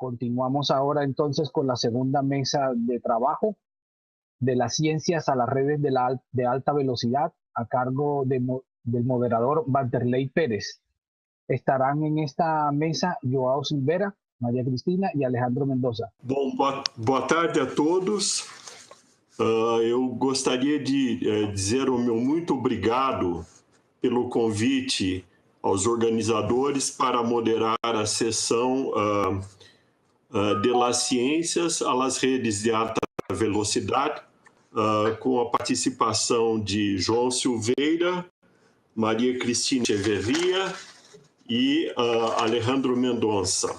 Continuamos ahora entonces con la segunda mesa de trabajo de las ciencias a las redes de alta velocidad a cargo del moderador Vanderlei Pérez. Estarán en esta mesa João Silveira, Maria Cristina e Alejandro Mendoza. Bom, boa tarde a todos. Eu gostaria de dizer o meu muito obrigado pelo convite aos organizadores para moderar a sessão de las ciências a las redes de alta velocidade, com a participação de João Silveira, Maria Cristina Echeverria e Alejandro Mendonça.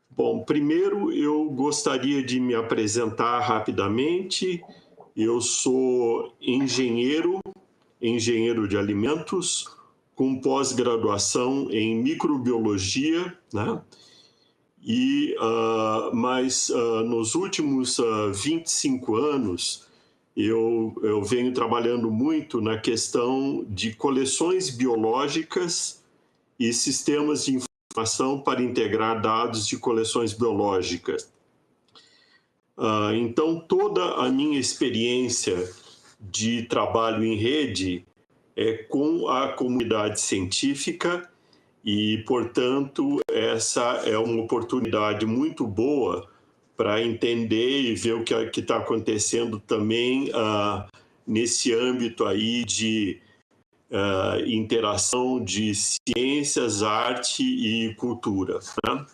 Bom, primeiro eu gostaria de me apresentar rapidamente. Eu sou engenheiro de alimentos, com pós-graduação em microbiologia, né? Mas nos últimos 25 anos eu venho trabalhando muito na questão de coleções biológicas e sistemas de informação para integrar dados de coleções biológicas. Então, toda a minha experiência de trabalho em rede é com a comunidade científica e, portanto, essa é uma oportunidade muito boa para entender e ver o que está acontecendo também nesse âmbito aí de interação de ciências, arte e cultura, né?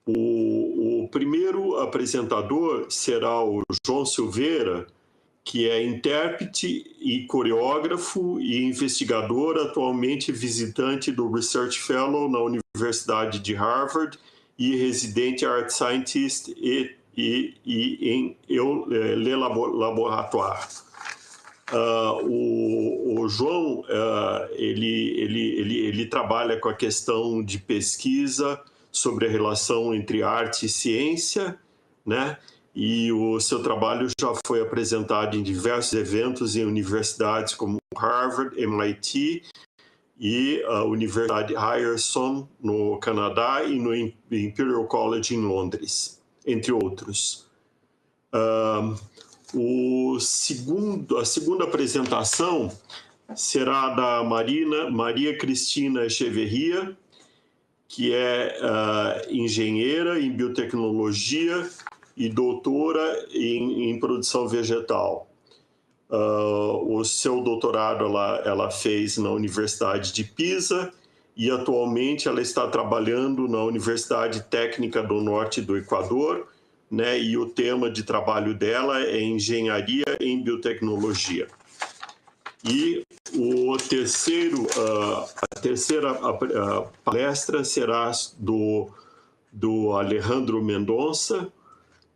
O primeiro apresentador será o João Silveira, que é intérprete e coreógrafo e investigador, atualmente visitante do Research Fellow na Universidade de Harvard e residente Art Scientist em Le Laboratoire. O João, ele trabalha com a questão de pesquisa sobre a relação entre arte e ciência, né? E o seu trabalho já foi apresentado em diversos eventos em universidades como Harvard, MIT e a Universidade Ryerson, no Canadá, e no Imperial College, em Londres, entre outros. A segunda apresentação será da Maria Cristina Echeverria, que é engenheira em biotecnologia e doutora em produção vegetal. O seu doutorado ela fez na Universidade de Pisa e atualmente ela está trabalhando na Universidade Técnica do Norte do Equador, né? E o tema de trabalho dela é engenharia em biotecnologia. E a terceira palestra será do Alejandro Mendonça,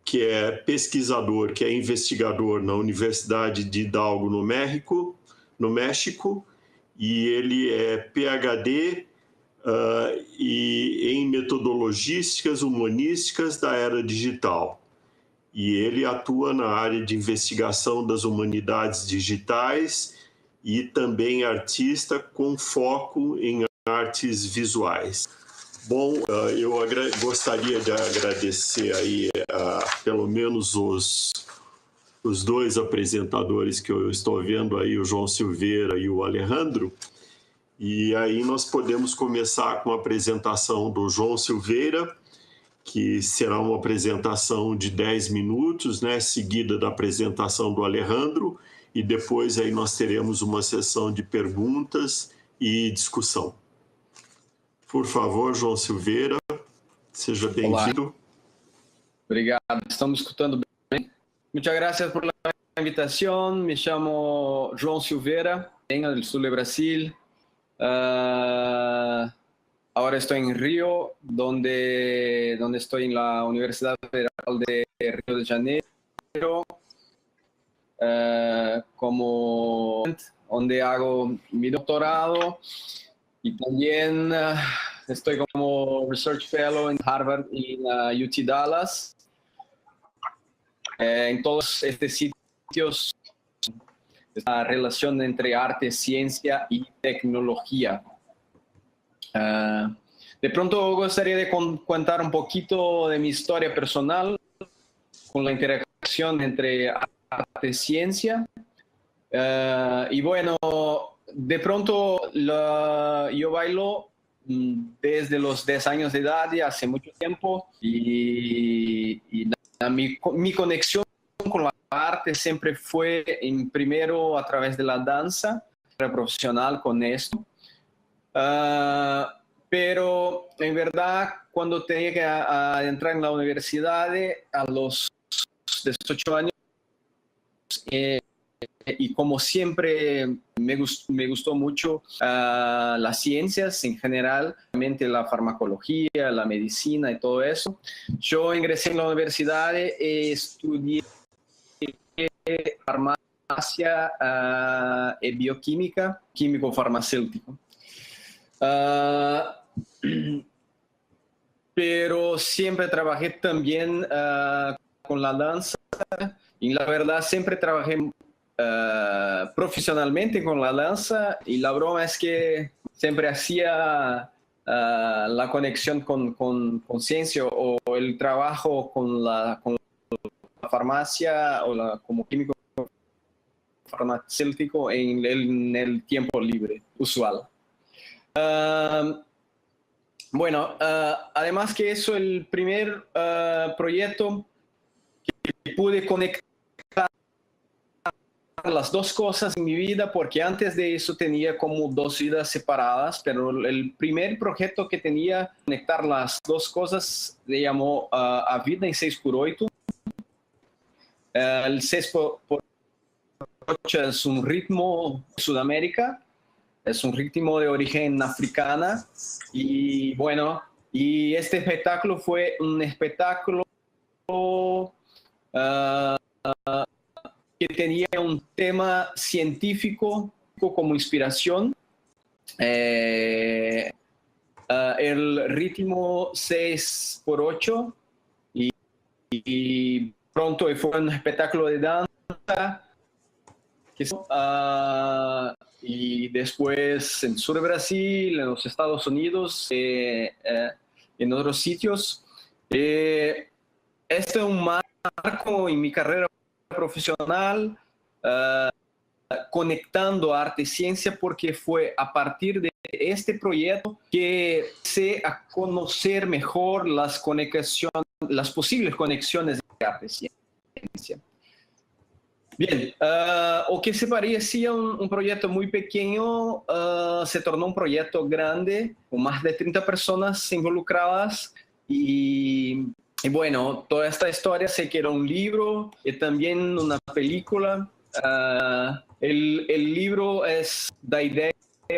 que é pesquisador, que é investigador na Universidade de Hidalgo, no México, e ele é PhD em metodologísticas humanísticas da era digital. E ele atua na área de investigação das humanidades digitais e também artista com foco em artes visuais. Bom, eu gostaria de agradecer aí pelo menos os dois apresentadores que eu estou vendo aí, o João Silveira e o Alejandro. E aí nós podemos começar com a apresentação do João Silveira, que será uma apresentação de 10 minutos, né, seguida da apresentação do Alejandro, e depois aí nós teremos uma sessão de perguntas e discussão. Por favor, João Silveira, seja bem-vindo. Obrigado, estamos escutando bem. Muchas gracias por la invitación. Me llamo João Silveira, vengo del sur de Brasil. Ahora estoy en Río, donde estoy en la Universidad Federal de Río de Janeiro, donde hago mi doctorado. Y también estoy como Research Fellow en Harvard y en UT Dallas. En todos estos sitios, la relación entre arte, ciencia y tecnología. De pronto gustaría de contar un poquito de mi historia personal con la interacción entre arte y ciencia. Y bueno, de pronto yo bailo desde los 10 años de edad, ya hace mucho tiempo, mi conexión con la arte siempre fue primero a través de la danza, era profesional con esto. Pero en verdad, cuando tenía que entrar en la universidad a los 18 años, y como siempre me gustó mucho las ciencias en general, realmente la farmacología, la medicina y todo eso, yo ingresé en la universidad y estudié farmacia y bioquímica, químico farmacéutico. Pero siempre trabajé también con la danza y la verdad siempre trabajé profesionalmente con la danza y la broma es que siempre hacía la conexión con ciencia o el trabajo con la farmacia o como químico farmacéutico en el tiempo libre usual. Bueno, además que eso, el primer proyecto que pude conectar las dos cosas en mi vida, porque antes de eso tenía como dos vidas separadas, pero el primer proyecto que tenía conectar las dos cosas le llamó A Vida em 6x8. El 6x8 es un ritmo de Sudamérica, es un ritmo de origen africana y bueno, y este espectáculo fue un espectáculo que tenía un tema científico como inspiración. El ritmo 6x8 y pronto fue un espectáculo de danza y después en el sur de Brasil, en los Estados Unidos, en otros sitios. Este es un marco en mi carrera profesional, conectando arte y ciencia, porque fue a partir de este proyecto que sé a conocer mejor las posibles conexiones de arte y ciencia. Bien, o que se parecía un proyecto muy pequeño, se tornó un proyecto grande, con más de 30 personas involucradas y bueno, toda esta historia se quedó un libro y también una película. El libro es Da Idea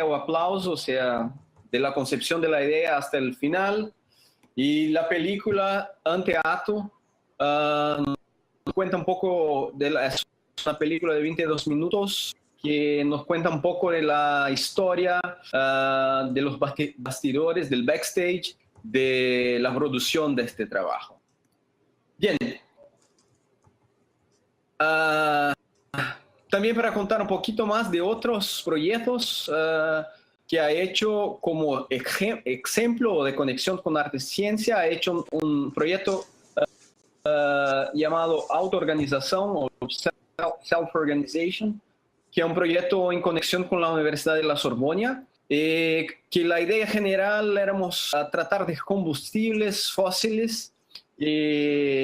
o Aplauso, o sea, de la concepción de la idea hasta el final. Y la película Anteato cuenta un poco es una película de 22 minutos que nos cuenta un poco de la historia de los bastidores, del backstage, de la producción de este trabajo. Bien. También para contar un poquito más de otros proyectos que ha hecho como ejemplo de conexión con arte y ciencia, ha hecho un proyecto llamado Autoorganización o Self-Organization, que es un proyecto en conexión con la Universidad de la Sorbona, que la idea general éramos tratar de combustibles fósiles y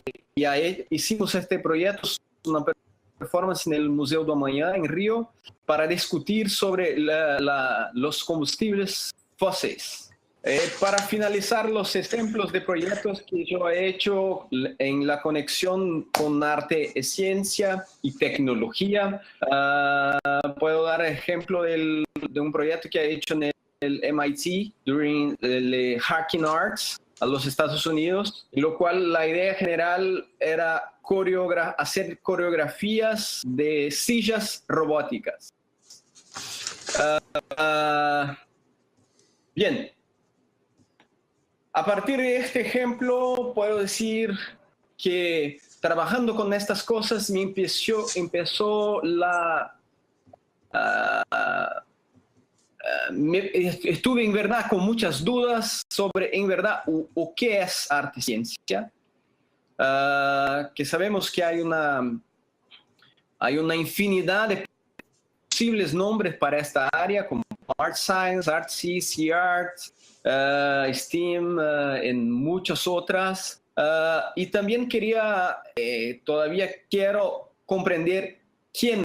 hicimos este proyecto, una performance en el Museo do Amanhã en Río para discutir sobre los combustibles fósiles. Para finalizar, los ejemplos de proyectos que yo he hecho en la conexión con arte y ciencia y tecnología, puedo dar ejemplo de un proyecto que he hecho en el MIT durante el Hacking Arts a los Estados Unidos, en lo cual la idea general era hacer coreografías de sillas robóticas. Bien. A partir de este ejemplo, puedo decir que trabajando con estas cosas me empezó estuve en verdad con muchas dudas sobre en verdad o qué es arte y ciencia, que sabemos que hay una infinidad de posibles nombres para esta área, como Art Science, Art C Art, STEAM, en muchas otras. Y también todavía quiero comprender quién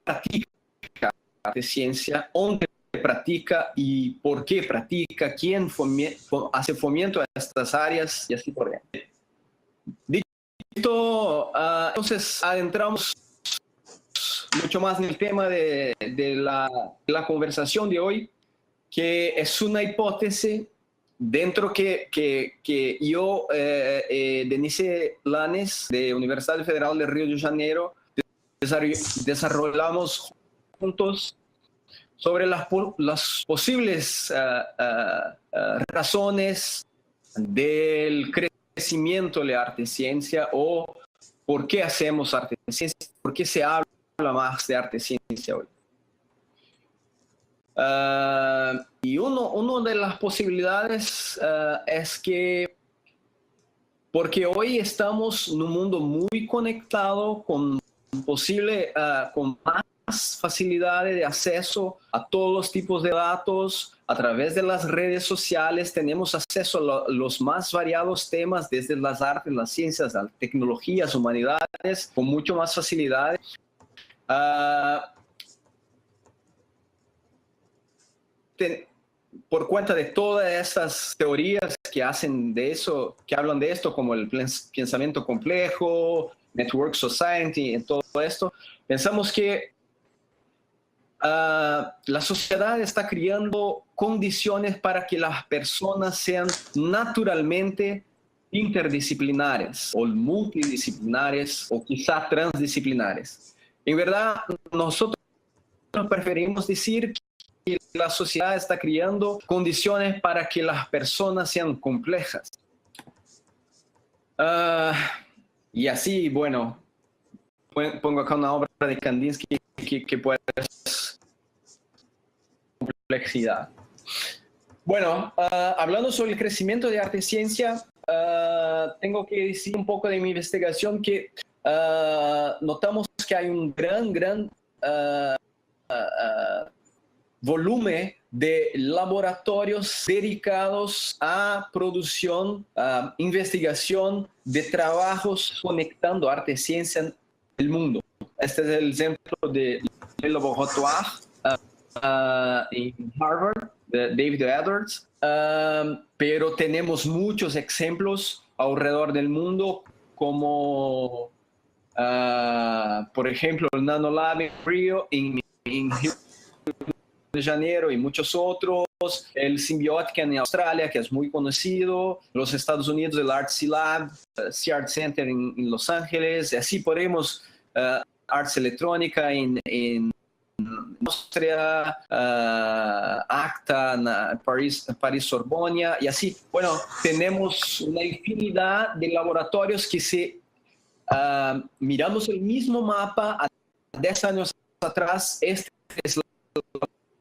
practica arte ciencia, dónde practica y por qué practica, quién hace fomento a estas áreas y así por ejemplo. Dicho, entonces adentramos mucho más en el tema de la conversación de hoy, que es una hipótesis dentro que yo, Denise Lanes, de Universidad Federal de Río de Janeiro, desarrollamos juntos sobre las posibles razones del crecimiento de la arte y ciencia, o por qué hacemos arte y ciencia, por qué se habla más de arte y ciencia hoy. Y una de las posibilidades es que, porque hoy estamos en un mundo muy conectado, con más facilidades de acceso a todos los tipos de datos. A través de las redes sociales tenemos acceso a los más variados temas, desde las artes, las ciencias, las tecnologías, humanidades, con mucho más facilidad. Por cuenta de todas estas teorías que hablan de esto, como el pensamiento complejo, Network Society, y todo esto, pensamos que la sociedad está creando condiciones para que las personas sean naturalmente interdisciplinares o multidisciplinares o quizá transdisciplinares. En verdad, nosotros preferimos decir que la sociedad está creando condiciones para que las personas sean complejas. Y así, bueno, pongo acá una obra de Kandinsky que puede ser complejidad. Bueno, hablando sobre el crecimiento de arte y ciencia, tengo que decir un poco de mi investigación que notamos que hay un gran volumen de laboratorios dedicados a producción, investigación de trabajos conectando arte y ciencia en el mundo. Este es el ejemplo de Le Laboratoire en Harvard, de David Edwards, pero tenemos muchos ejemplos alrededor del mundo, como por ejemplo el Nanolab en Río, en de Janeiro, y muchos otros, el Symbiotic en Australia, que es muy conocido, los Estados Unidos, el Artsy Lab, Art Center en Los Ángeles, y así podemos, Arts Electrónica en Austria, ACTA, París Sorbonne, y así. Bueno, tenemos una infinidad de laboratorios que miramos el mismo mapa a 10 años atrás, estos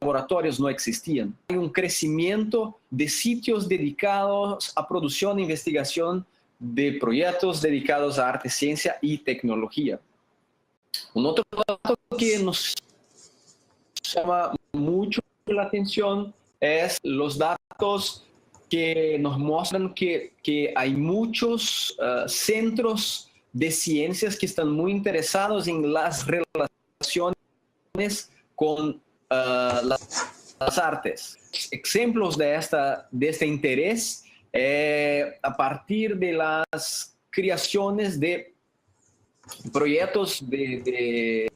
laboratorios no existían. Hay un crecimiento de sitios dedicados a producción e investigación de proyectos dedicados a arte, ciencia y tecnología. Un otro dato que nos llama mucho la atención es los datos que nos muestran que hay muchos centros de ciencias que están muy interesados en las relaciones con las artes. Ejemplos de este interés a partir de las creaciones de proyectos de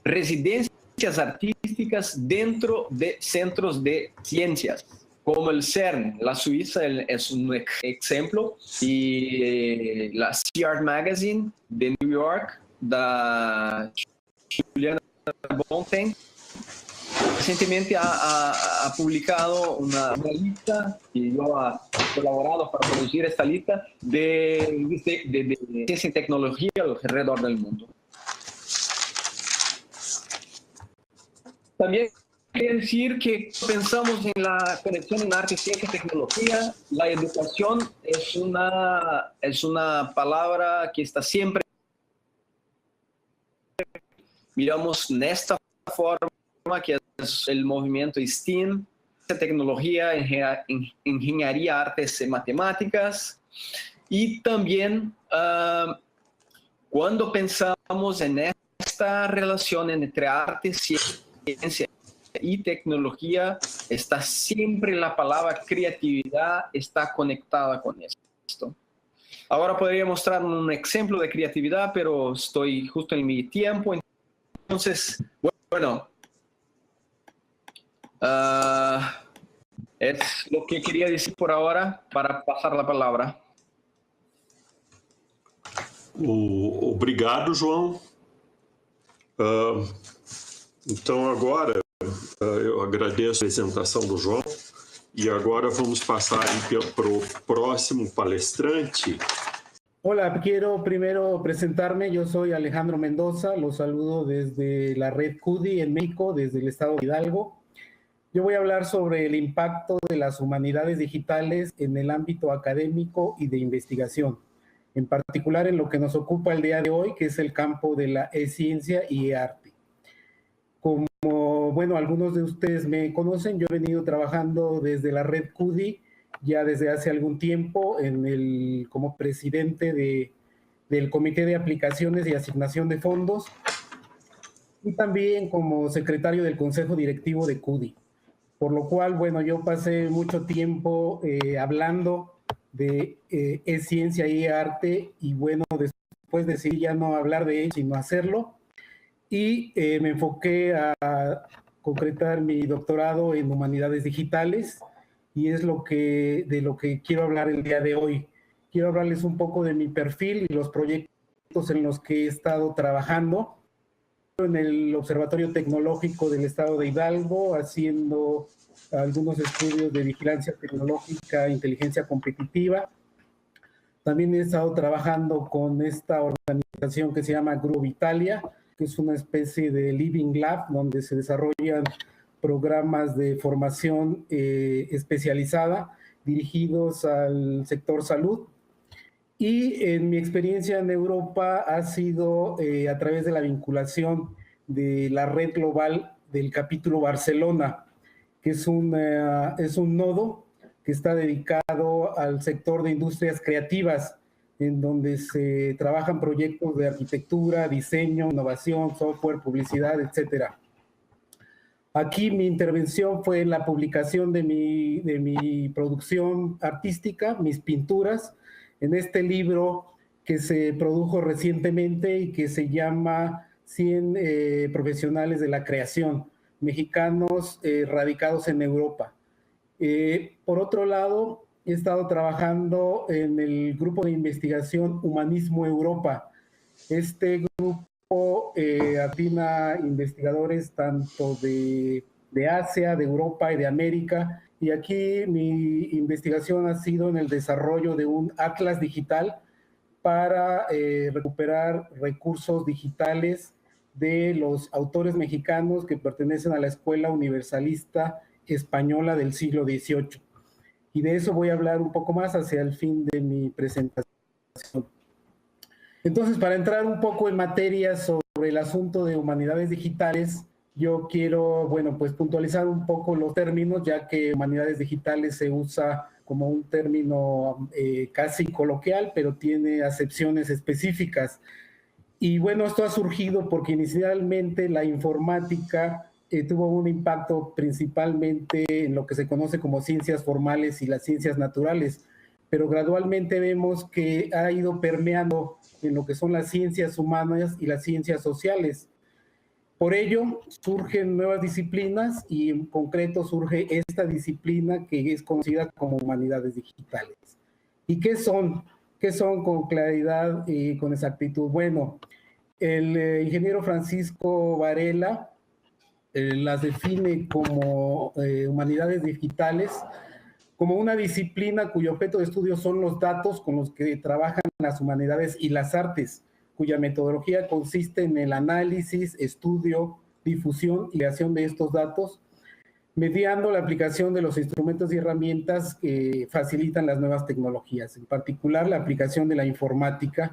residencias artísticas dentro de centros de ciencias, como el CERN. La Suiza es un ejemplo, y la Art Magazine de New York, de Juliana Bonten, recientemente ha publicado una lista, y yo he colaborado para producir esta lista de ciencia y tecnología alrededor del mundo. También quería decir que pensamos en la conexión en arte, ciencia y tecnología. La educación es una palabra que está siempre, miramos en esta forma, que es el movimiento STEAM, tecnología, ingeniería, artes y matemáticas. Y también cuando pensamos en esta relación entre arte, ciencia y tecnología, está siempre la palabra creatividad, está conectada con esto. Ahora podría mostrar un ejemplo de creatividad, pero estoy justo en mi tiempo. Entonces, bueno, es lo que queria decir por ahora para passar a palavra. Obrigado, João. Então, agora, eu agradeço a apresentação do João e agora vamos passar para o próximo palestrante. Hola, quiero primero presentarme. Yo soy Alejandro Mendoza, los saludo desde la red CUDI en México, desde el estado de Hidalgo. Yo voy a hablar sobre el impacto de las humanidades digitales en el ámbito académico y de investigación, en particular en lo que nos ocupa el día de hoy, que es el campo de la e-ciencia y e-arte. Como, bueno, algunos de ustedes me conocen, yo he venido trabajando desde la red CUDI ya desde hace algún tiempo como presidente del Comité de Aplicaciones y Asignación de Fondos y también como secretario del Consejo Directivo de CUDI. Por lo cual, bueno, yo pasé mucho tiempo hablando de e-ciencia y e-arte y bueno, después decidí ya no hablar de ello, sino hacerlo y me enfoqué a concretar mi doctorado en humanidades digitales y es de lo que quiero hablar el día de hoy. Quiero hablarles un poco de mi perfil y los proyectos en los que he estado trabajando en el Observatorio Tecnológico del Estado de Hidalgo, haciendo algunos estudios de vigilancia tecnológica e inteligencia competitiva. También he estado trabajando con esta organización que se llama Grupo Vitalia, que es una especie de Living Lab, donde se desarrollan programas de formación especializada dirigidos al sector salud. Y en mi experiencia en Europa ha sido a través de la vinculación de la red global del capítulo Barcelona, que es un nodo que está dedicado al sector de industrias creativas, en donde se trabajan proyectos de arquitectura, diseño, innovación, software, publicidad, etcétera. Aquí mi intervención fue en la publicación de mi producción artística, mis pinturas, en este libro que se produjo recientemente y que se llama 100 profesionales de la creación, mexicanos radicados en Europa. Por otro lado, he estado trabajando en el grupo de investigación Humanismo Europa. Este grupo aglutina investigadores tanto de Asia, de Europa y de América. Y aquí mi investigación ha sido en el desarrollo de un atlas digital para recuperar recursos digitales de los autores mexicanos que pertenecen a la Escuela Universalista Española del siglo XVIII. Y de eso voy a hablar un poco más hacia el fin de mi presentación. Entonces, para entrar un poco en materia sobre el asunto de humanidades digitales, yo quiero, bueno, pues puntualizar un poco los términos, ya que humanidades digitales se usa como un término casi coloquial, pero tiene acepciones específicas. Y bueno, esto ha surgido porque inicialmente la informática tuvo un impacto principalmente en lo que se conoce como ciencias formales y las ciencias naturales, pero gradualmente vemos que ha ido permeando en lo que son las ciencias humanas y las ciencias sociales. Por ello, surgen nuevas disciplinas y en concreto surge esta disciplina que es conocida como humanidades digitales. ¿Y qué son? ¿Qué son con claridad y con exactitud? Bueno, el ingeniero Francisco Varela las define como humanidades digitales, como una disciplina cuyo objeto de estudio son los datos con los que trabajan las humanidades y las artes, cuya metodología consiste en el análisis, estudio, difusión y creación de estos datos, mediando la aplicación de los instrumentos y herramientas que facilitan las nuevas tecnologías, en particular la aplicación de la informática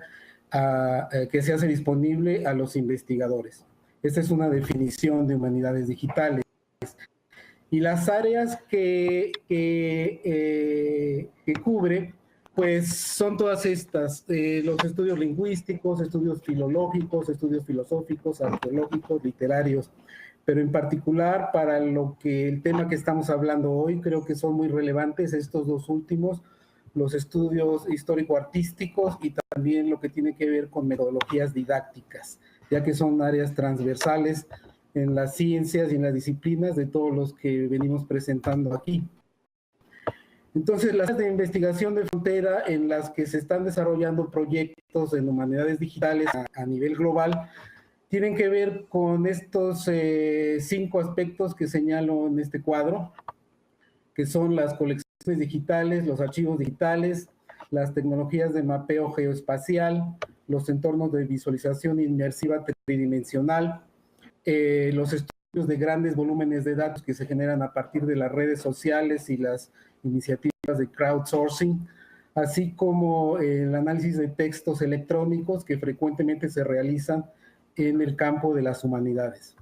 que se hace disponible a los investigadores. Esta es una definición de humanidades digitales. Y las áreas que cubre, pues son todas estas, los estudios lingüísticos, estudios filológicos, estudios filosóficos, arqueológicos, literarios, pero en particular para el tema que estamos hablando hoy, creo que son muy relevantes estos dos últimos, los estudios histórico-artísticos y también lo que tiene que ver con metodologías didácticas, ya que son áreas transversales en las ciencias y en las disciplinas de todos los que venimos presentando aquí. Entonces, las áreas de investigación de frontera en las que se están desarrollando proyectos en humanidades digitales a nivel global tienen que ver con estos 5 aspectos que señalo en este cuadro, que son las colecciones digitales, los archivos digitales, las tecnologías de mapeo geoespacial, los entornos de visualización inmersiva tridimensional, los estudios de grandes volúmenes de datos que se generan a partir de las redes sociales y las iniciativas de crowdsourcing, así como el análisis de textos electrónicos que frecuentemente se realizan en el campo de las humanidades.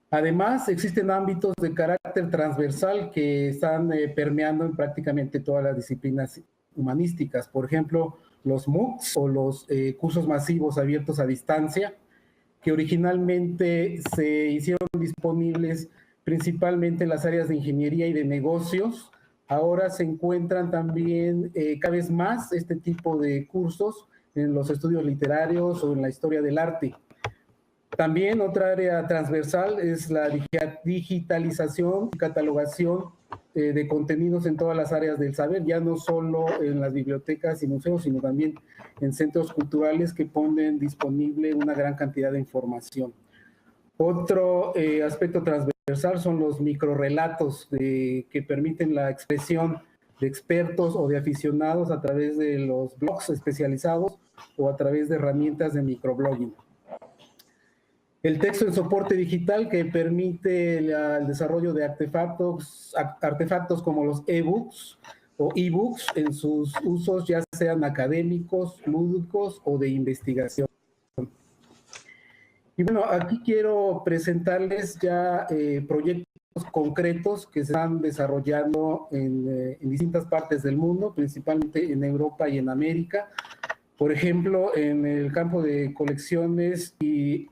Además, existen ámbitos de carácter transversal que están permeando en prácticamente todas las disciplinas humanísticas. Por ejemplo, los MOOCs o los cursos masivos abiertos a distancia, que originalmente se hicieron disponibles principalmente en las áreas de ingeniería y de negocios. Ahora se encuentran también cada vez más este tipo de cursos en los estudios literarios o en la historia del arte. También otra área transversal es la digitalización y catalogación de contenidos en todas las áreas del saber, ya no solo en las bibliotecas y museos, sino también en centros culturales que ponen disponible una gran cantidad de información. Otro aspecto transversal son los microrrelatos que permiten la expresión de expertos o de aficionados a través de los blogs especializados o a través de herramientas de microblogging. El texto en soporte digital que permite el desarrollo de artefactos como los e-books o e-books en sus usos ya sean académicos, lúdicos o de investigación. Y bueno, aquí quiero presentarles ya proyectos concretos que se están desarrollando en distintas partes del mundo, principalmente en Europa y en América. Por ejemplo, en el campo de colecciones y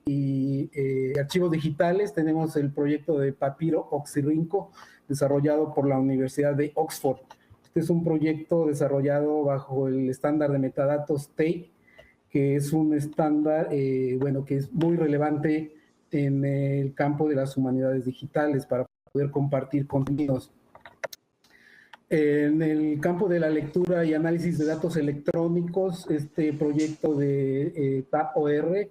archivos digitales tenemos el proyecto de Papiro Oxirrinco, desarrollado por la Universidad de Oxford. Este es un proyecto desarrollado bajo el estándar de metadatos TEI, que es un estándar que es muy relevante en el campo de las humanidades digitales para poder compartir contenidos. En el campo de la lectura y análisis de datos electrónicos, este proyecto de TAP-OR,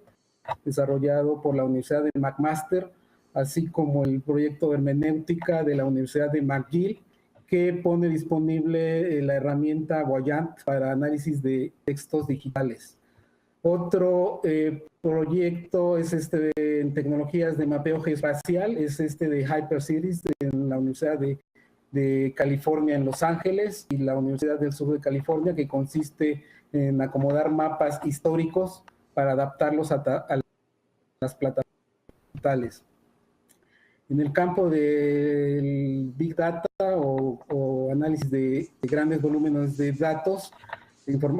desarrollado por la Universidad de McMaster, así como el proyecto hermenéutica de la Universidad de McGill, que pone disponible la herramienta Voyant para análisis de textos digitales. Otro proyecto es en tecnologías de mapeo geoespacial, es de HyperCities en la Universidad de California en Los Ángeles y la Universidad del Sur de California, que consiste en acomodar mapas históricos para adaptarlos a las plataformas digitales. En el campo del Big Data o análisis de grandes volúmenes de datos,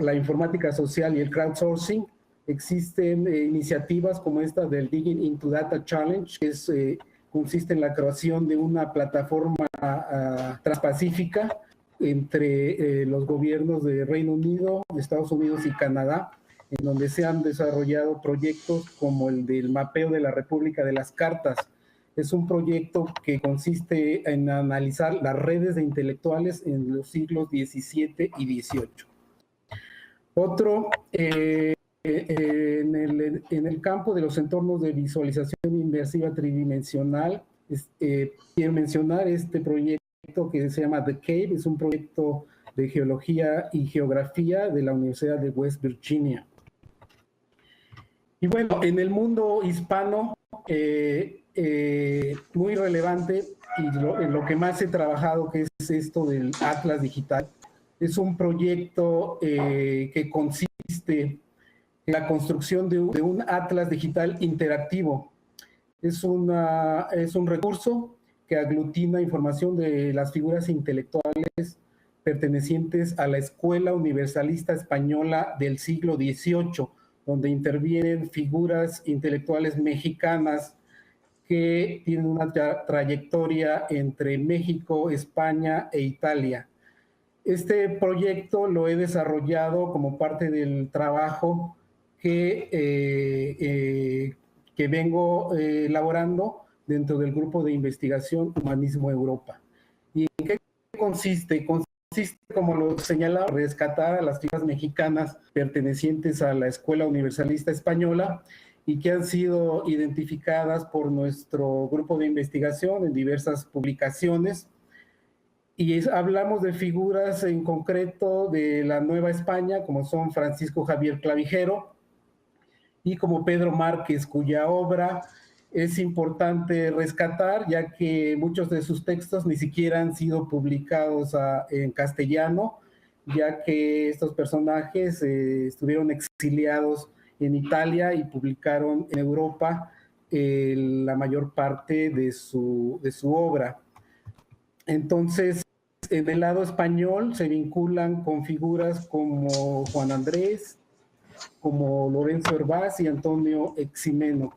la informática social y el crowdsourcing, existen iniciativas como esta del Digging into Data Challenge, que consiste en la creación de una plataforma transpacífica entre los gobiernos de Reino Unido, Estados Unidos y Canadá, en donde se han desarrollado proyectos como el del mapeo de la República de las Cartas. Es un proyecto que consiste en analizar las redes de intelectuales en los siglos XVII y XVIII. Otro, en el campo de los entornos de visualización inmersiva tridimensional, quiero mencionar este proyecto que se llama The Cave, es un proyecto de geología y geografía de la Universidad de West Virginia. Y bueno, en el mundo hispano, muy relevante y en lo que más he trabajado, que es esto del Atlas Digital. Es un proyecto que consiste en la construcción de un Atlas Digital interactivo. Es un recurso que aglutina información de las figuras intelectuales pertenecientes a la Escuela Universalista Española del siglo XVIII, donde intervienen figuras intelectuales mexicanas que tienen una trayectoria entre México, España e Italia. Este proyecto lo he desarrollado como parte del trabajo que vengo elaborando dentro del grupo de investigación Humanismo Europa. ¿Y en qué consiste? Consiste, como lo señalaba, rescatar a las figuras mexicanas pertenecientes a la Escuela Universalista Española y que han sido identificadas por nuestro grupo de investigación en diversas publicaciones. Y hablamos de figuras en concreto de la Nueva España, como son Francisco Javier Clavijero y como Pedro Márquez, cuya obra es importante rescatar, ya que muchos de sus textos ni siquiera han sido publicados en castellano, ya que estos personajes estuvieron exiliados en Italia y publicaron en Europa la mayor parte de su obra. Entonces, en el lado español se vinculan con figuras como Juan Andrés, como Lorenzo Hervás y Antonio Eximeno.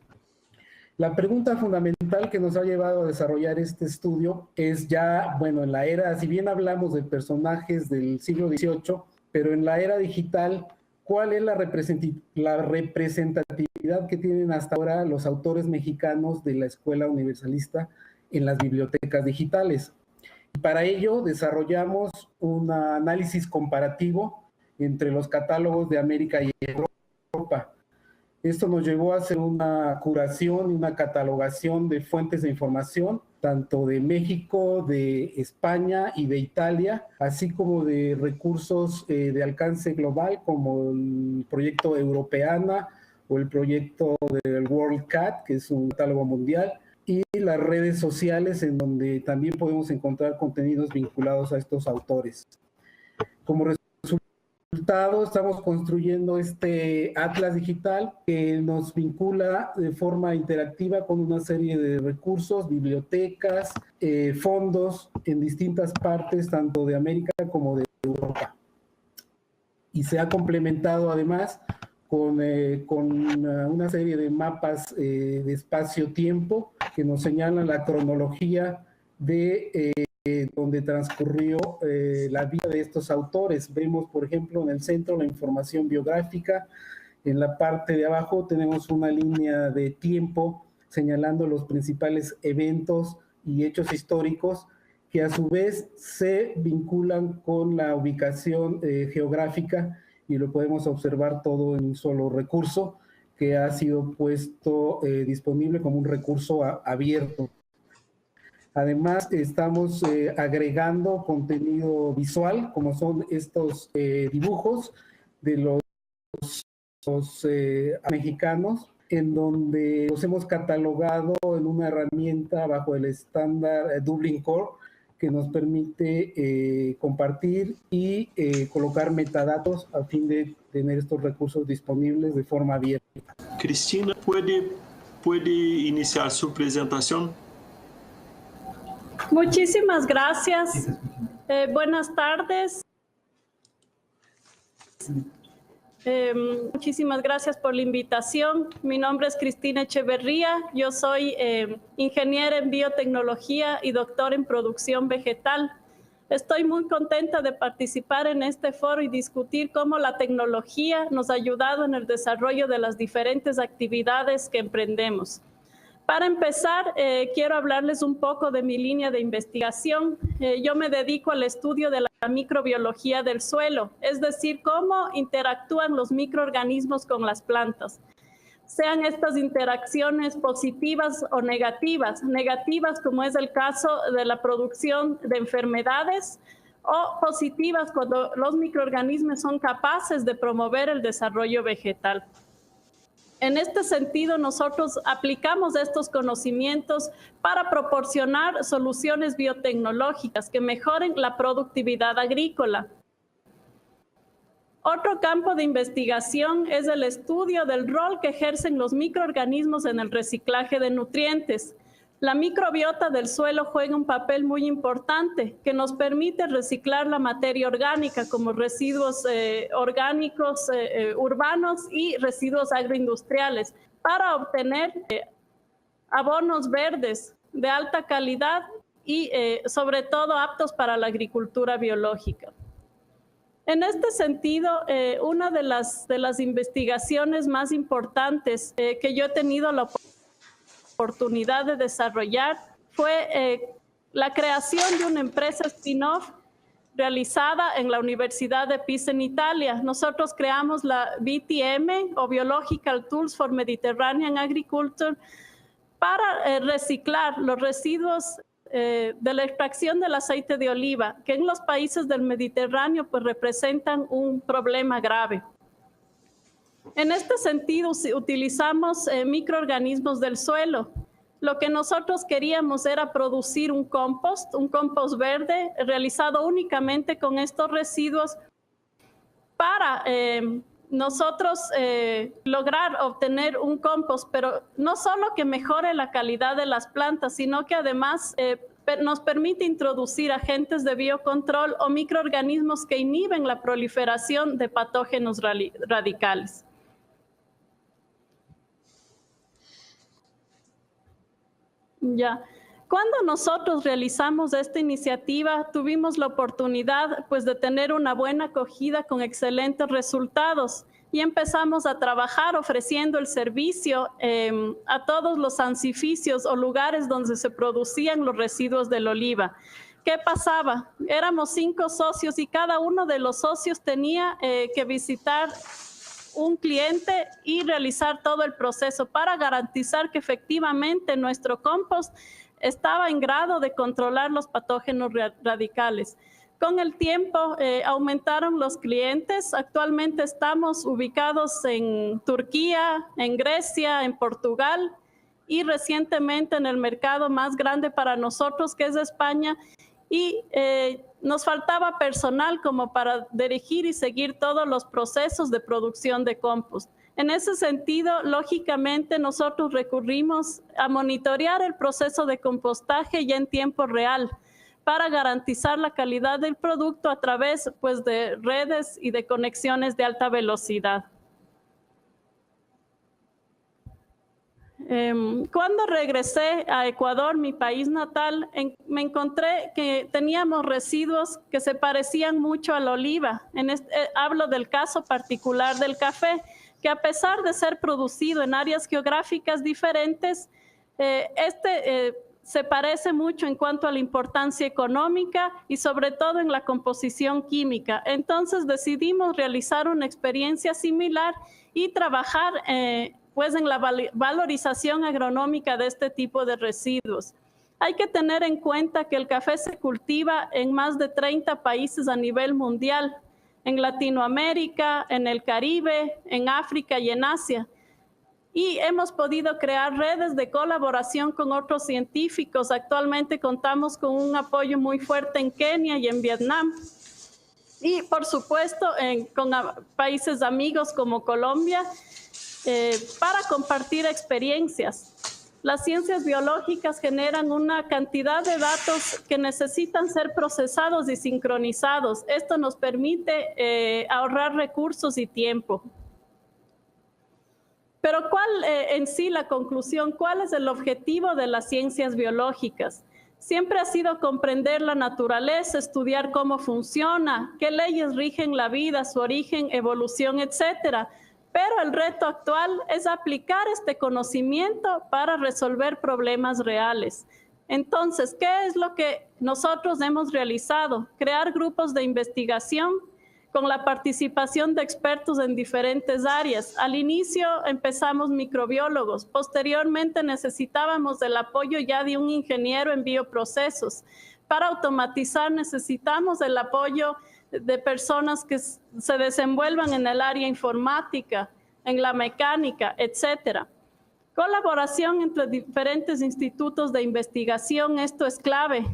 La pregunta fundamental que nos ha llevado a desarrollar este estudio es ya, bueno, en la era, si bien hablamos de personajes del siglo XVIII, pero en la era digital, ¿cuál es la representatividad que tienen hasta ahora los autores mexicanos de la Escuela Universalista en las bibliotecas digitales? Y para ello desarrollamos un análisis comparativo entre los catálogos de América y Europa. Esto nos llevó a hacer una curación y una catalogación de fuentes de información, tanto de México, de España y de Italia, así como de recursos de alcance global, como el proyecto Europeana o el proyecto del WorldCat, que es un catálogo mundial, y las redes sociales, en donde también podemos encontrar contenidos vinculados a estos autores. Como resultado, estamos construyendo este Atlas Digital que nos vincula de forma interactiva con una serie de recursos, bibliotecas, fondos en distintas partes, tanto de América como de Europa. Y se ha complementado además con una serie de mapas de espacio-tiempo que nos señalan la cronología de donde transcurrió la vida de estos autores. Vemos, por ejemplo, en el centro la información biográfica. En la parte de abajo tenemos una línea de tiempo señalando los principales eventos y hechos históricos que a su vez se vinculan con la ubicación geográfica, y lo podemos observar todo en un solo recurso que ha sido puesto disponible como un recurso abierto. Además, estamos agregando contenido visual, como son estos dibujos de los mexicanos, en donde los hemos catalogado en una herramienta bajo el estándar Dublin Core, que nos permite compartir y colocar metadatos a fin de tener estos recursos disponibles de forma abierta. Cristina, ¿puede iniciar su presentación? Muchísimas gracias. Buenas tardes. Muchísimas gracias por la invitación. Mi nombre es Cristina Echeverría. Yo soy ingeniera en biotecnología y doctora en producción vegetal. Estoy muy contenta de participar en este foro y discutir cómo la tecnología nos ha ayudado en el desarrollo de las diferentes actividades que emprendemos. Para empezar, quiero hablarles un poco de mi línea de investigación. Yo me dedico al estudio de la microbiología del suelo, es decir, cómo interactúan los microorganismos con las plantas. Sean estas interacciones positivas o negativas. Negativas, como es el caso de la producción de enfermedades, o positivas cuando los microorganismos son capaces de promover el desarrollo vegetal. En este sentido, nosotros aplicamos estos conocimientos para proporcionar soluciones biotecnológicas que mejoren la productividad agrícola. Otro campo de investigación es el estudio del rol que ejercen los microorganismos en el reciclaje de nutrientes. La microbiota del suelo juega un papel muy importante que nos permite reciclar la materia orgánica como residuos orgánicos urbanos y residuos agroindustriales para obtener abonos verdes de alta calidad y sobre todo aptos para la agricultura biológica. En este sentido, una de las investigaciones más importantes que yo he tenido la oportunidad de desarrollar fue la creación de una empresa spin-off realizada en la Universidad de Pisa en Italia. Nosotros creamos la BTM o Biological Tools for Mediterranean Agriculture para reciclar los residuos de la extracción del aceite de oliva, que en los países del Mediterráneo pues representan un problema grave. En este sentido, utilizamos microorganismos del suelo. Lo que nosotros queríamos era producir un compost verde realizado únicamente con estos residuos para nosotros lograr obtener un compost, pero no solo que mejore la calidad de las plantas, sino que además nos permite introducir agentes de biocontrol o microorganismos que inhiben la proliferación de patógenos radicales. Ya. Cuando nosotros realizamos esta iniciativa, tuvimos la oportunidad pues, de tener una buena acogida con excelentes resultados y empezamos a trabajar ofreciendo el servicio a todos los sancificios o lugares donde se producían los residuos del oliva. ¿Qué pasaba? Éramos 5 socios y cada uno de los socios tenía que visitar un cliente y realizar todo el proceso para garantizar que efectivamente nuestro compost estaba en grado de controlar los patógenos radicales. Con el tiempo aumentaron los clientes. Actualmente estamos ubicados en Turquía, en Grecia, en Portugal y recientemente en el mercado más grande para nosotros, que es España. Y nos faltaba personal como para dirigir y seguir todos los procesos de producción de compost. En ese sentido, lógicamente, nosotros recurrimos a monitorear el proceso de compostaje ya en tiempo real para garantizar la calidad del producto a través pues, de redes y de conexiones de alta velocidad. Cuando regresé a Ecuador, mi país natal, me encontré que teníamos residuos que se parecían mucho a la oliva. Hablo del caso particular del café, que a pesar de ser producido en áreas geográficas diferentes, se parece mucho en cuanto a la importancia económica y sobre todo en la composición química. Entonces decidimos realizar una experiencia similar y trabajar pues en la valorización agronómica de este tipo de residuos. Hay que tener en cuenta que el café se cultiva en más de 30 países a nivel mundial, en Latinoamérica, en el Caribe, en África y en Asia. Y hemos podido crear redes de colaboración con otros científicos. Actualmente contamos con un apoyo muy fuerte en Kenia y en Vietnam. Y por supuesto con países amigos como Colombia, para compartir experiencias. Las ciencias biológicas generan una cantidad de datos que necesitan ser procesados y sincronizados. Esto nos permite ahorrar recursos y tiempo. Pero ¿cuál en sí la conclusión? ¿Cuál es el objetivo de las ciencias biológicas? Siempre ha sido comprender la naturaleza, estudiar cómo funciona, qué leyes rigen la vida, su origen, evolución, etcétera. Pero el reto actual es aplicar este conocimiento para resolver problemas reales. Entonces, ¿qué es lo que nosotros hemos realizado? Crear grupos de investigación con la participación de expertos en diferentes áreas. Al inicio empezamos microbiólogos, posteriormente necesitábamos el apoyo ya de un ingeniero en bioprocesos. Para automatizar necesitamos el apoyo de personas que se desenvuelvan en el área informática. en la mecánica, etcétera. Colaboración entre diferentes institutos de investigación, esto es clave.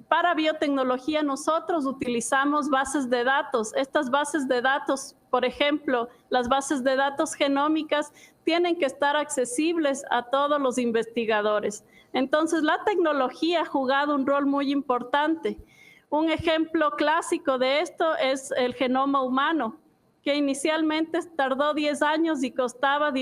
Para biotecnología nosotros utilizamos bases de datos. Estas bases de datos, por ejemplo, las bases de datos genómicas, tienen que estar accesibles a todos los investigadores. Entonces, la tecnología ha jugado un rol muy importante. Un ejemplo clásico de esto es el genoma humano, que inicialmente tardó 10 años y costaba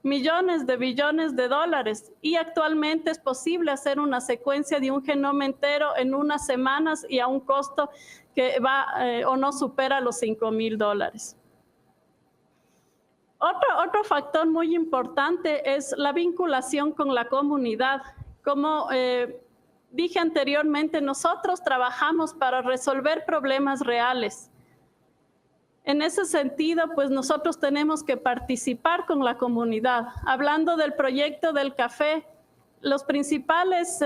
millones de billones de dólares, y actualmente es posible hacer una secuencia de un genoma entero en unas semanas y a un costo que va o no supera los $5,000. Otro factor muy importante es la vinculación con la comunidad. Como dije anteriormente, nosotros trabajamos para resolver problemas reales. En ese sentido, pues nosotros tenemos que participar con la comunidad. Hablando del proyecto del café, los principales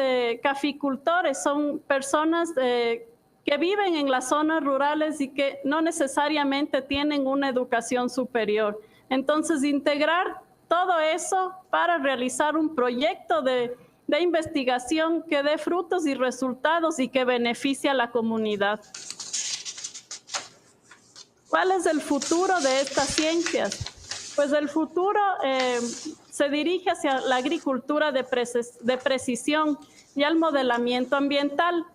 caficultores son personas que viven en las zonas rurales y que no necesariamente tienen una educación superior. Entonces, integrar todo eso para realizar un proyecto de investigación que dé frutos y resultados y que beneficie a la comunidad. ¿Cuál es el futuro de estas ciencias? Pues el futuro se dirige hacia la agricultura de precisión y al modelamiento ambiental.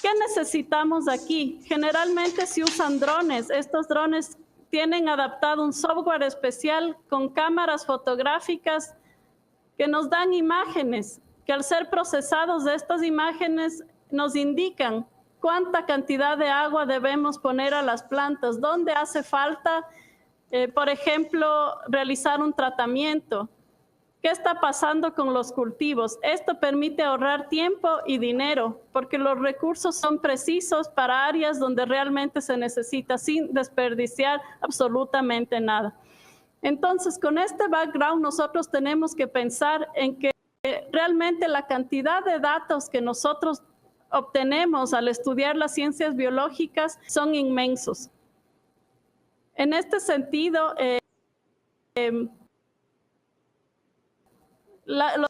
¿Qué necesitamos aquí? Generalmente se usan drones. Estos drones tienen adaptado un software especial con cámaras fotográficas que nos dan imágenes, que al ser procesados estas imágenes nos indican cuánta cantidad de agua debemos poner a las plantas, dónde hace falta, por ejemplo, realizar un tratamiento. ¿Qué está pasando con los cultivos? Esto permite ahorrar tiempo y dinero, porque los recursos son precisos para áreas donde realmente se necesita, sin desperdiciar absolutamente nada. Entonces, con este background, nosotros tenemos que pensar en que realmente la cantidad de datos que nosotros obtenemos al estudiar las ciencias biológicas son inmensos. En este sentido, los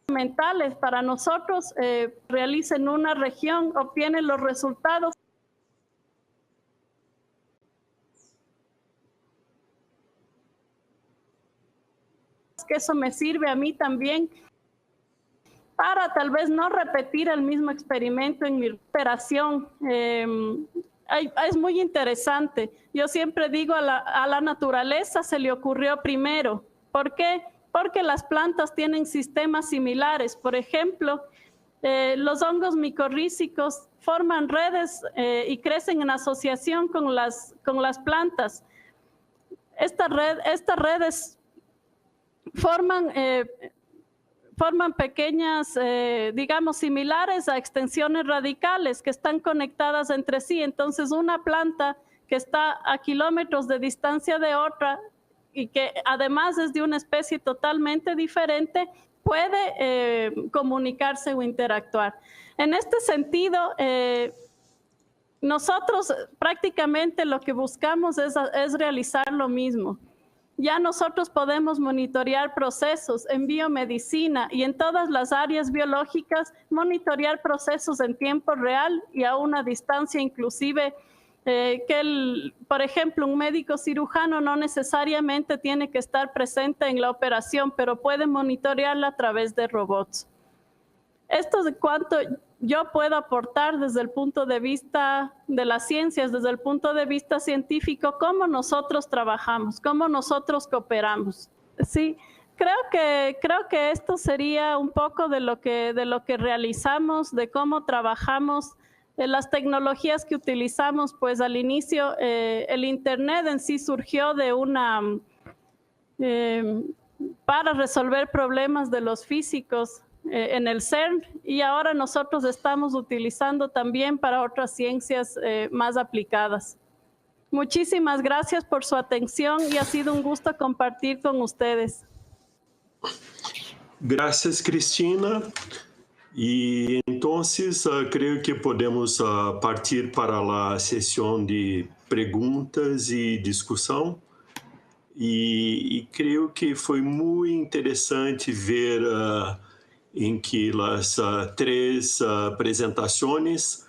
fundamentales para nosotros realicen una región, obtienen los resultados que eso me sirve a mí también para tal vez no repetir el mismo experimento en mi operación. Es muy interesante. Yo siempre digo a la naturaleza se le ocurrió primero. ¿Por qué? Porque las plantas tienen sistemas similares. Por ejemplo, los hongos micorrízicos forman redes y crecen en asociación con las plantas. Estas redes forman pequeñas, digamos, similares a extensiones radicales que están conectadas entre sí. Entonces, una planta que está a kilómetros de distancia de otra y que además es de una especie totalmente diferente, puede comunicarse o interactuar. En este sentido, nosotros prácticamente lo que buscamos es realizar lo mismo. Ya nosotros podemos monitorear procesos en biomedicina y en todas las áreas biológicas, monitorear procesos en tiempo real y a una distancia inclusive por ejemplo, un médico cirujano no necesariamente tiene que estar presente en la operación, pero puede monitorearla a través de robots. Esto es cuánto yo puedo aportar desde el punto de vista de las ciencias, desde el punto de vista científico, cómo nosotros trabajamos, cómo nosotros cooperamos. Sí, creo que esto sería un poco de lo que realizamos, de cómo trabajamos, las tecnologías que utilizamos. Pues al inicio el Internet en sí surgió de para resolver problemas de los físicos en el CERN, y ahora nosotros estamos utilizando también para otras ciencias más aplicadas. Muchísimas gracias por su atención y ha sido un gusto compartir con ustedes. Gracias, Cristina. E então, creio que podemos partir para a sessão de perguntas e discussão. E creio que foi muito interessante ver em que as três apresentações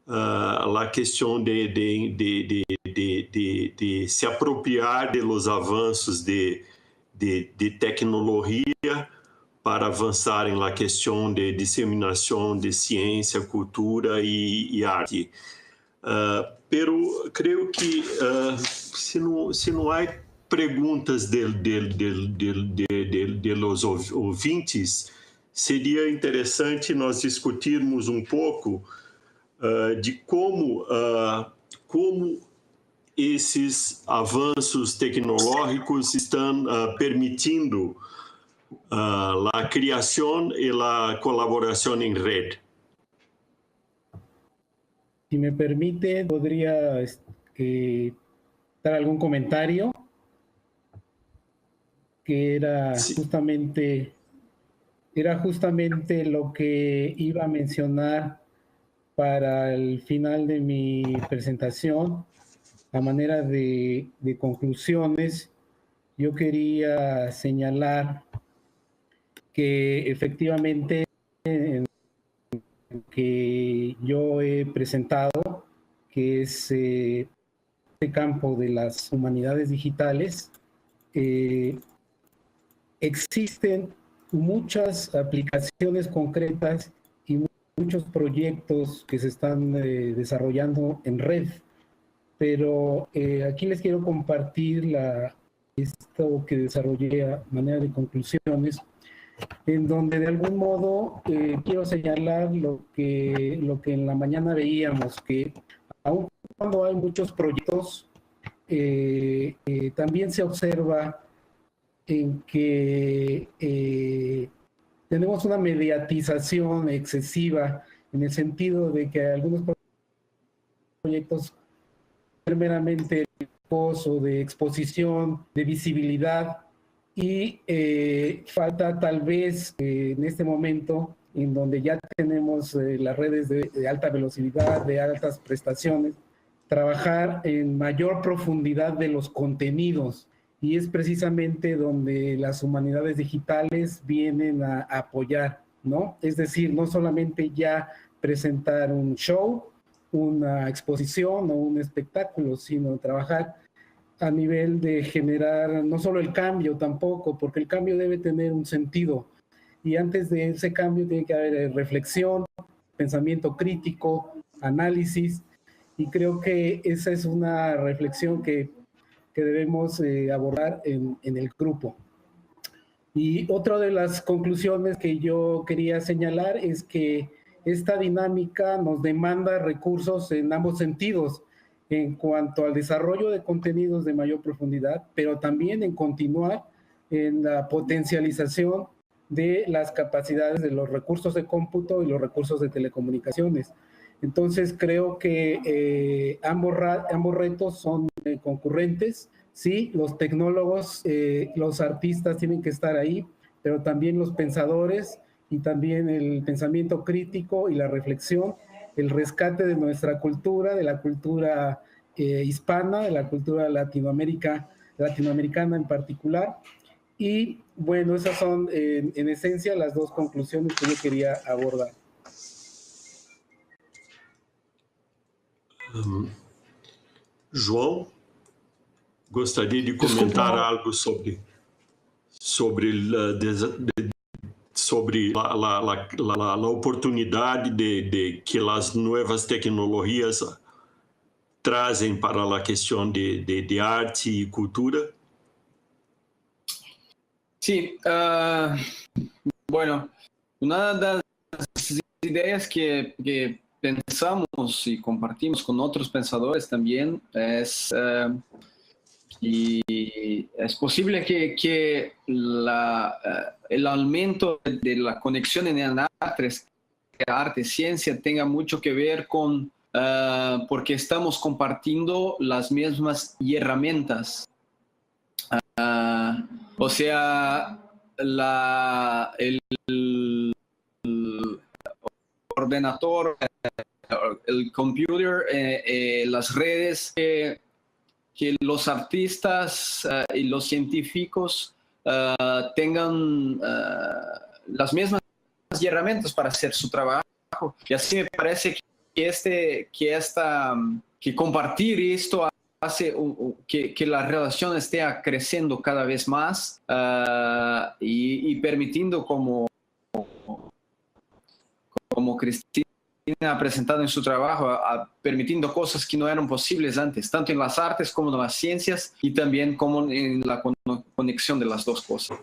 a questão de se apropriar de los avanços de tecnologia para avançar em la questão de disseminação de ciência, cultura e arte. Pero creio que se não há perguntas de los ouvintes, seria interessante nós discutirmos um pouco de como esses avanços tecnológicos estão permitindo a criação e a colaboração em rede. Si me permite, podría dar algún comentario que era justamente lo que iba a mencionar para el final de mi presentación. A manera de conclusiones, yo quería señalar que efectivamente que yo he presentado, que es este campo de las humanidades digitales, existen muchas aplicaciones concretas y muchos proyectos que se están desarrollando en red, pero aquí les quiero compartir esto que desarrollé a manera de conclusiones, en donde de algún modo quiero señalar lo que en la mañana veíamos, que aun cuando hay muchos proyectos, también se observa en que tenemos una mediatización excesiva, en el sentido de que algunos proyectos meramente de pozo, de exposición, de visibilidad, y falta tal vez en este momento, en donde ya tenemos las redes de alta velocidad, de altas prestaciones, trabajar en mayor profundidad de los contenidos, y es precisamente donde las humanidades digitales vienen a apoyar, ¿no? Es decir, no solamente ya presentar un show, una exposición o un espectáculo, sino trabajar a nivel de generar no solo el cambio tampoco, porque el cambio debe tener un sentido, y antes de ese cambio tiene que haber reflexión, pensamiento crítico, análisis, y creo que esa es una reflexión que debemos abordar en el grupo. Y otra de las conclusiones que yo quería señalar es que esta dinámica nos demanda recursos en ambos sentidos, en cuanto al desarrollo de contenidos de mayor profundidad, pero también en continuar en la potencialización de las capacidades de los recursos de cómputo y los recursos de telecomunicaciones. Entonces creo que ambos retos son concurrentes. Sí, los tecnólogos, los artistas tienen que estar ahí, pero también los pensadores y también el pensamiento crítico y la reflexión, el rescate de nuestra cultura, de la cultura hispana, de la cultura latinoamericana en particular. Y bueno, esas son en esencia las dos conclusiones que yo quería abordar. João, gostaria de comentar algo sobre a oportunidade de que as novas tecnologias trazem para a questão de arte e cultura? Sí, bueno, una de las ideas que pensamos y compartimos con otros pensadores también es y es posible que el aumento de la conexión en el arte, ciencia tenga mucho que ver con porque estamos compartiendo las mismas herramientas. O sea, ordenador, el computer, las redes, que los artistas y los científicos tengan las mismas herramientas para hacer su trabajo. Y así me parece que compartir esto hace que la relación esté creciendo cada vez más y permitiendo, como Cristina ha presentado en su trabajo, permitiendo cosas que no eran posibles antes, tanto en las artes como en las ciencias, y también como en la conexión de las dos cosas.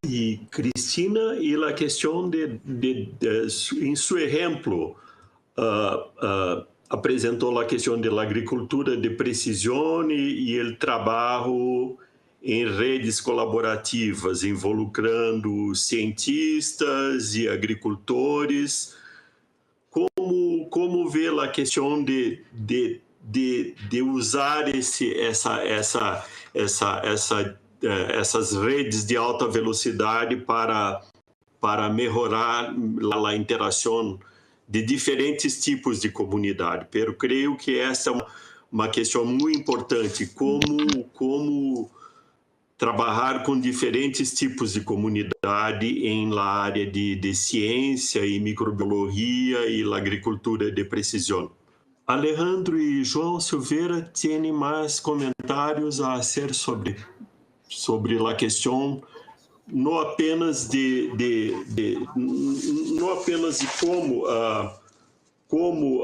Y Cristina, y la cuestión en su ejemplo, apresentou a questão da agricultura de precisão e o trabalho em redes colaborativas, involucrando cientistas e agricultores. Como vê a questão de usar essas redes de alta velocidade para melhorar a interação de diferentes tipos de comunidade? Pero creio que essa é uma questão muito importante, como trabalhar com diferentes tipos de comunidade em la área de ciência e microbiologia e la agricultura de precisão. Alejandro e João Silveira têm mais comentários a fazer sobre a questão, não apenas de como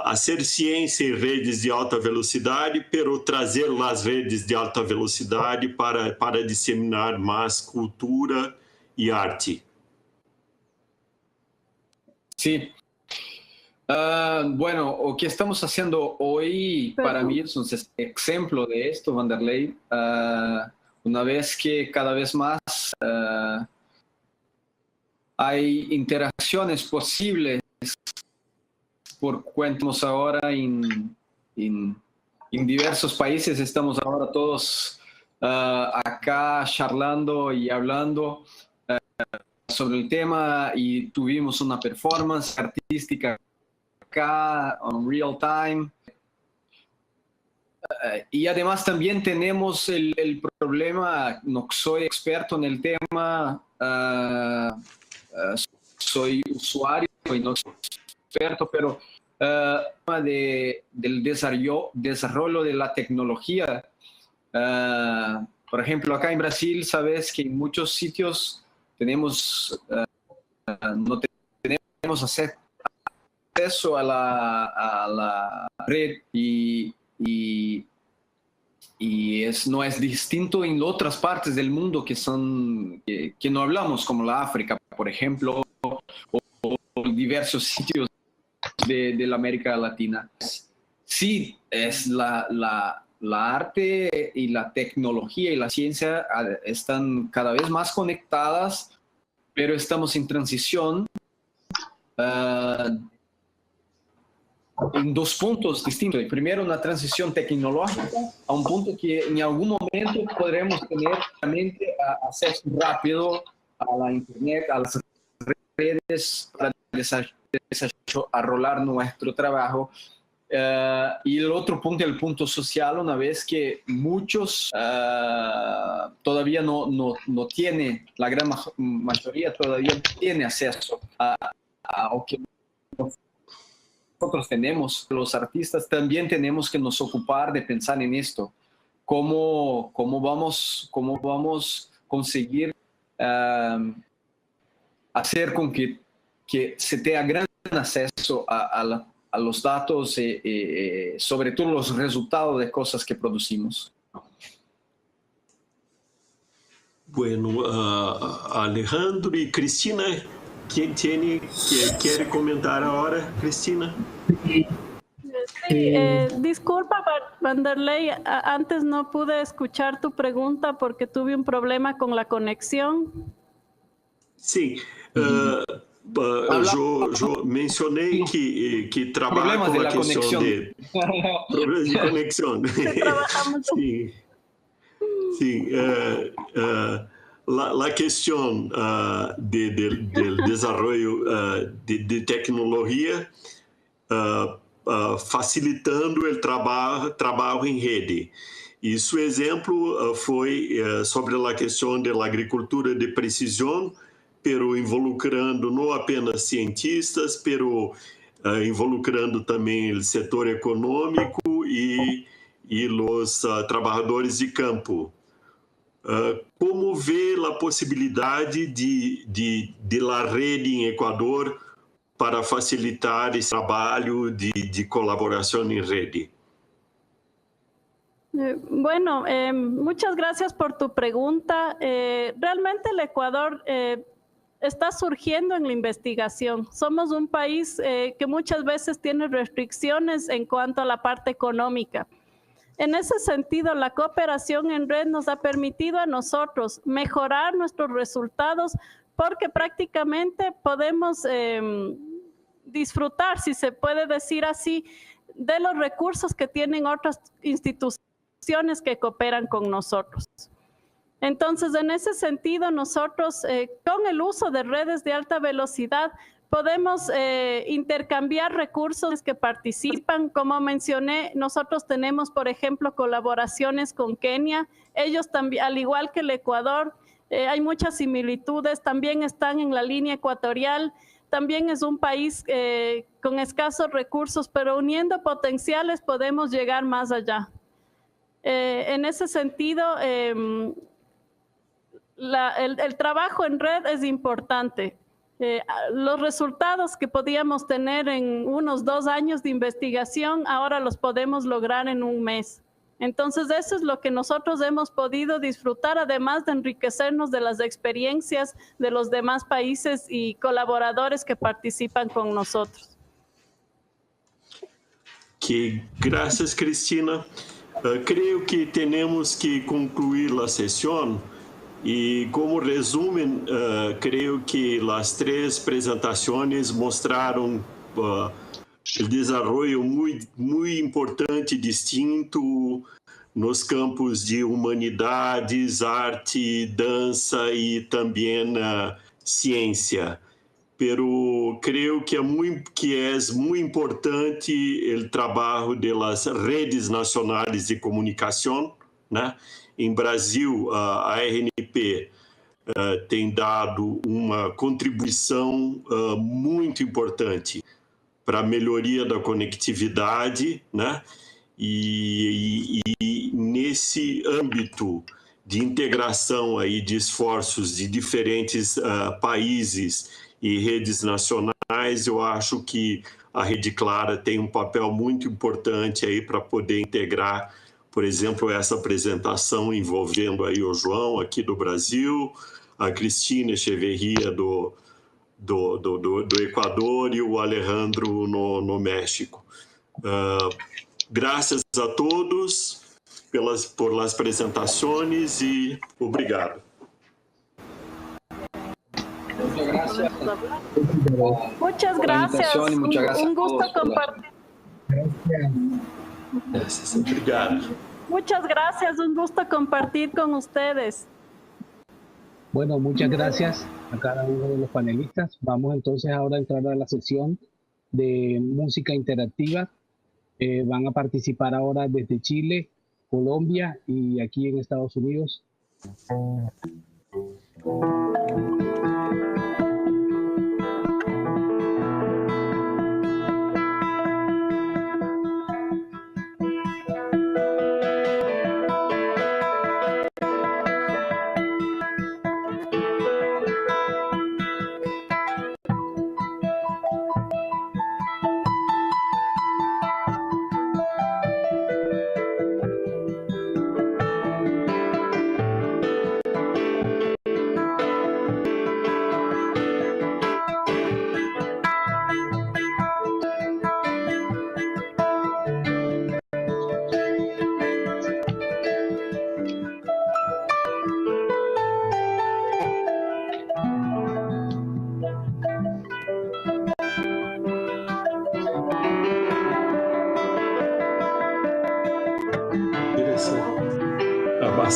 fazer ciência em redes de alta velocidade, pero trazer as redes de alta velocidade para disseminar mais cultura e arte. Sí. Bueno, lo que estamos haciendo hoy para mí es un ejemplo de esto, Vanderlei. Una vez que cada vez más hay interacciones posibles, por cuentamos ahora en diversos países, estamos ahora todos acá charlando y hablando sobre el tema, y tuvimos una performance artística acá en real time. Y además también tenemos el problema, no soy experto en el tema, soy usuario y no soy experto, pero del desarrollo de la tecnología. Por ejemplo, acá en Brasil, sabes que en muchos sitios no tenemos acceso a la red, y no es distinto en otras partes del mundo que no hablamos, como la África, por ejemplo, o diversos sitios de la América Latina. Sí, es la arte y la tecnología y la ciencia están cada vez más conectadas, pero estamos en transición en dos puntos distintos. Primero, una transición tecnológica a un punto que en algún momento podremos tener realmente acceso rápido a la internet, a las redes, para desarrollar nuestro trabajo. Y el otro punto, el punto social, una vez que muchos todavía no tienen, la gran mayoría todavía no tiene acceso a lo que nosotros tenemos. Los artistas también tenemos que nos ocupar de pensar en esto. ¿Cómo vamos a conseguir hacer con que se tenga gran acceso a los datos, sobre todo los resultados de cosas que producimos? Bueno, Alejandro y Cristina, ¿quién quiere comentar ahora? Cristina. Sí, disculpa, Vanderlei, antes no pude escuchar tu pregunta porque tuve un problema con la conexión. Sí, yo mencioné que trabaja con la cuestión de problemas de conexión. Trabajamos. Sí. la cuestión del desarrollo de tecnología facilitando o trabalho em rede. E seu exemplo foi sobre a questão da agricultura de precisão, pero involucrando não apenas cientistas, pero involucrando também o setor econômico e os trabalhadores de campo. Como vê a possibilidade de la rede em Equador para facilitar esse trabalho de colaboração em rede? Bueno, muchas gracias por tu pregunta. Realmente el Ecuador está surgiendo en la investigación. Somos un país que muchas veces tiene restricciones en cuanto a la parte económica. En ese sentido, la cooperación en red nos ha permitido a nosotros mejorar nuestros resultados porque prácticamente podemos disfrutar, si se puede decir así, de los recursos que tienen otras instituciones que cooperan con nosotros. Entonces, en ese sentido, nosotros con el uso de redes de alta velocidad podemos intercambiar recursos que participan. Como mencioné, nosotros tenemos, por ejemplo, colaboraciones con Kenia. Ellos también, al igual que el Ecuador, hay muchas similitudes. También están en la línea ecuatorial. También es un país con escasos recursos, pero uniendo potenciales podemos llegar más allá. En ese sentido, el trabajo en red es importante. Los resultados que podíamos tener en unos 2 años de investigación, ahora los podemos lograr en 1 mes. Entonces, eso es lo que nosotros hemos podido disfrutar, además de enriquecernos de las experiencias de los demás países y colaboradores que participan con nosotros. Gracias, Cristina. Creo que tenemos que concluir la sesión. E como resumen, creio que as 3 apresentações mostraram o desenvolvimento muito importante e distinto nos campos de humanidades, arte, dança e também ciência. Pero creio que é muito importante o trabalho das redes nacionais de comunicação, né? Em Brasil, a RNP tem dado uma contribuição muito importante para a melhoria da conectividade, né? E nesse âmbito de integração aí de esforços de diferentes países e redes nacionais, eu acho que a Rede Clara tem um papel muito importante aí para poder integrar, por exemplo, essa apresentação envolvendo aí o João aqui do Brasil, a Cristina Echeverria do Equador e o Alejandro no México. Graças a todos por las apresentações e obrigado. Muchas gracias. Un gusto compartir. Gracias. Obrigado. Muchas gracias, un gusto compartir con ustedes. Bueno, muchas gracias a cada uno de los panelistas. Vamos entonces ahora a entrar a la sesión de música interactiva. Van a participar ahora desde Chile, Colombia y aquí en Estados Unidos.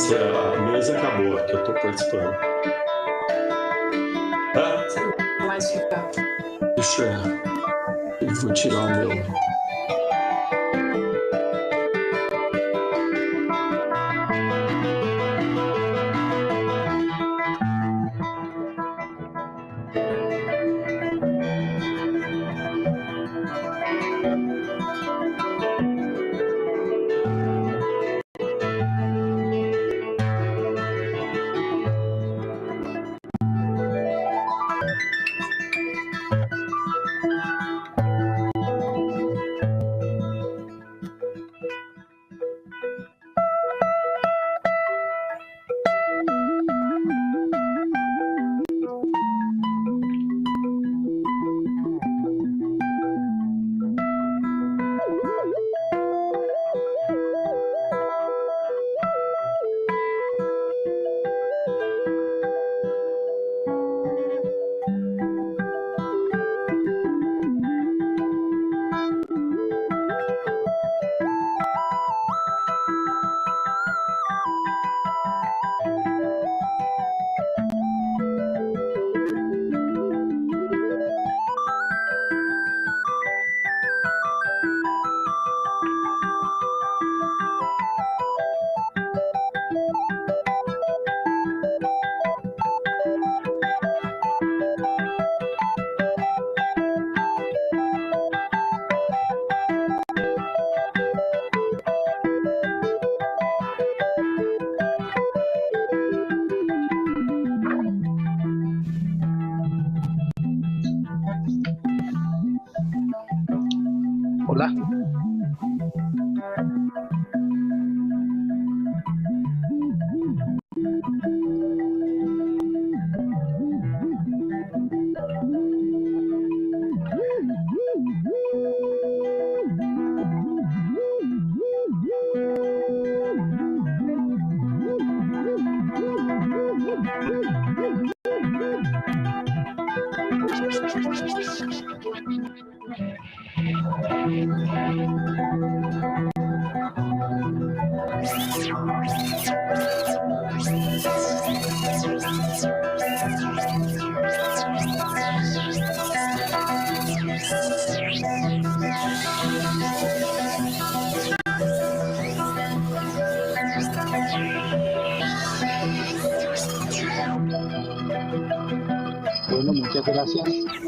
a mesa acabou, que eu estou participando. Deixa eu vou tirar o meu. Hola. Bueno, muchas gracias.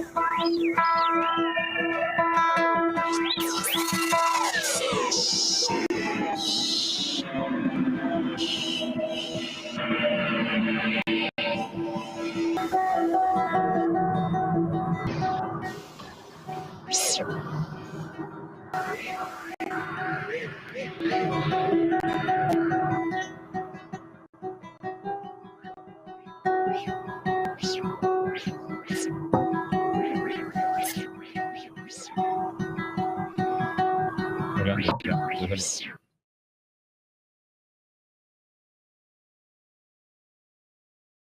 Hola.